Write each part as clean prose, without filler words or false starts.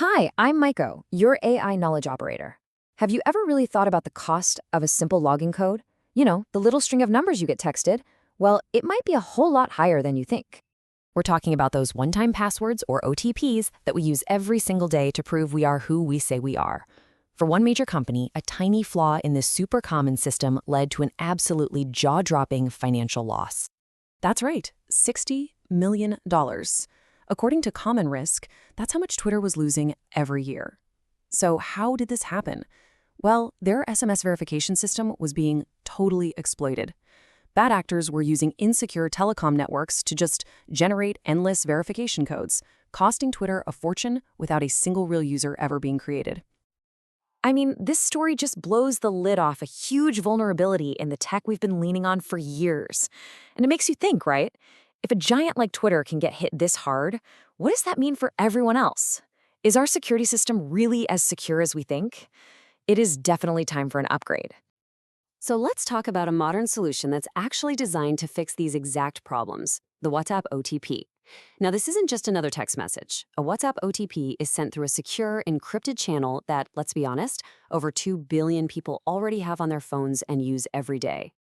Hi, I'm Maiko, your AI knowledge operator. Have you ever really thought about the cost of a simple login code? You know, the little string of numbers you get texted? Well, it might be a whole lot higher than you think. We're talking about those one-time passwords or OTPs that we use every single day to prove we are who we say we are. For one major company, a tiny flaw in this super common system led to an absolutely jaw-dropping financial loss. That's right, $60 million. According to Common Risk, that's how much Twitter was losing every year. So how did this happen? Well, their SMS verification system was being totally exploited. Bad actors were using insecure telecom networks to just generate endless verification codes, costing Twitter a fortune without a single real user ever being created. I mean, this story just blows the lid off a huge vulnerability in the tech we've been leaning on for years. And it makes you think, right? If a giant like Twitter can get hit this hard, what does that mean for everyone else? Is our security system really as secure as we think? It is definitely time for an upgrade. So let's talk about a modern solution that's actually designed to fix these exact problems, the WhatsApp OTP. Now, this isn't just another text message. A WhatsApp OTP is sent through a secure, encrypted channel that, let's be honest, over 2 billion people already have on their phones and use every day.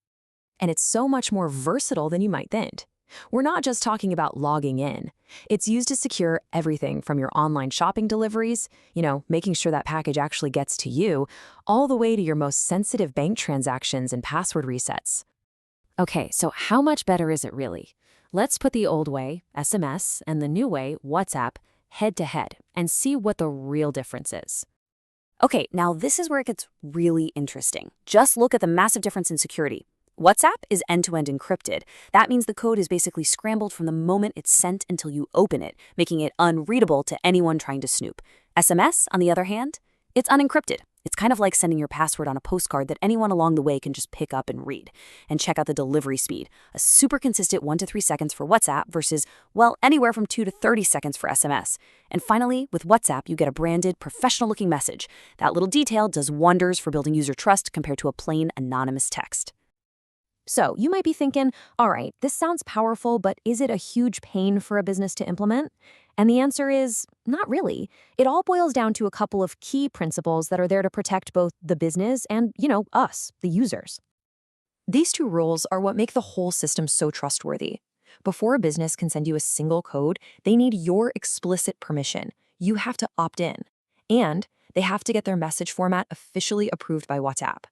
And it's so much more versatile than you might think. We're not just talking about logging in. It's used to secure everything from your online shopping deliveries, making sure that package actually gets to you, all the way to your most sensitive bank transactions and password resets. Okay, so how much better is it really? Let's put the old way, SMS, and the new way, WhatsApp, head to head and see what the real difference is. Okay, now this is where it gets really interesting. Just look at the massive difference in security. WhatsApp is end-to-end encrypted. That means the code is basically scrambled from the moment it's sent until you open it, making it unreadable to anyone trying to snoop. SMS, on the other hand, it's unencrypted. It's kind of like sending your password on a postcard that anyone along the way can just pick up and read. And check out the delivery speed. A super consistent 1 to 3 seconds for WhatsApp versus, well, anywhere from 2 to 30 seconds for SMS. And finally, with WhatsApp, you get a branded, professional-looking message. That little detail does wonders for building user trust compared to a plain, anonymous text. So you might be thinking, all right, this sounds powerful, but is it a huge pain for a business to implement? And the answer is not really. It all boils down to a couple of key principles that are there to protect both the business and, us, the users. These two rules are what make the whole system so trustworthy. Before a business can send you a single code, they need your explicit permission. You have to opt in. And they have to get their message format officially approved by WhatsApp.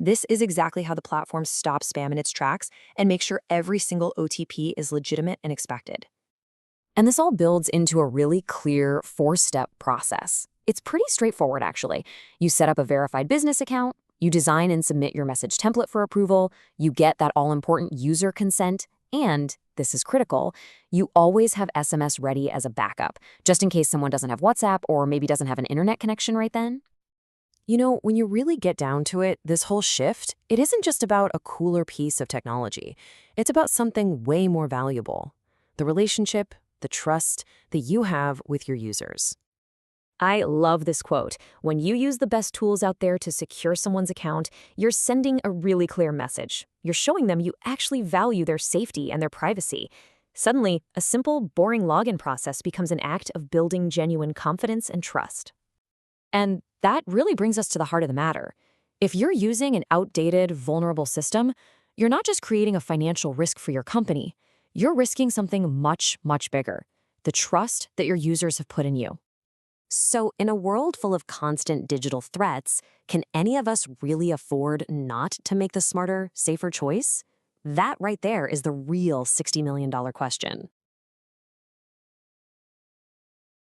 This is exactly how the platform stops spam in its tracks and makes sure every single OTP is legitimate and expected. And this all builds into a really clear 4-step process. It's pretty straightforward, actually. You set up a verified business account, you design and submit your message template for approval, you get that all-important user consent, and, this is critical, you always have SMS ready as a backup, just in case someone doesn't have WhatsApp or maybe doesn't have an internet connection right then. When you really get down to it, this whole shift, it isn't just about a cooler piece of technology. It's about something way more valuable. The relationship, the trust that you have with your users. I love this quote. When you use the best tools out there to secure someone's account, you're sending a really clear message. You're showing them you actually value their safety and their privacy. Suddenly, a simple, boring login process becomes an act of building genuine confidence and trust. And that really brings us to the heart of the matter. If you're using an outdated, vulnerable system, you're not just creating a financial risk for your company. You're risking something much, much bigger: the trust that your users have put in you. So in a world full of constant digital threats, can any of us really afford not to make the smarter, safer choice? That right there is the real $60 million question.